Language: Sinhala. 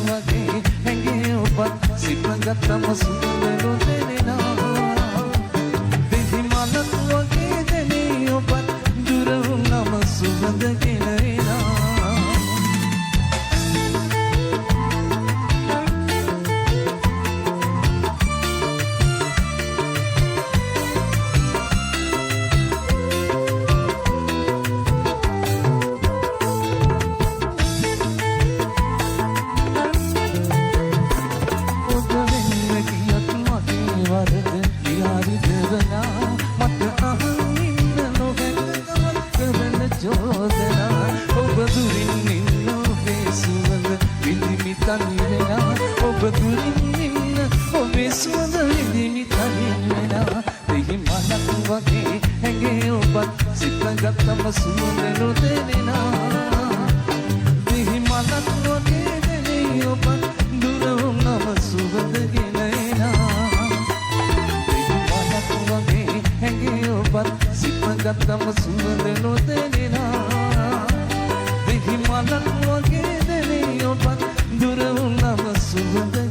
වගේ හැඟේ ඔබත් සිපගත්තම සුවඳ නොදැනෙනා දෙහි මලක් වගේ දැනේ ඔබත් දුර වුණම සුවඳ ගෙනෙනා සිපගත්තම සුවඳ නොදැනෙනා දෙහි මලක් වගේ දැනේ ඔබත් දුර වුණම සුවඳ ගෙනෙනා දෙහි මලක් වගේ හැඟේ ඔබත් සිපගත්තම සුවඳ නොදැනෙනා දෙහි මලක් වගේ දැනේ ඔබත් දුර වුණම සුවඳ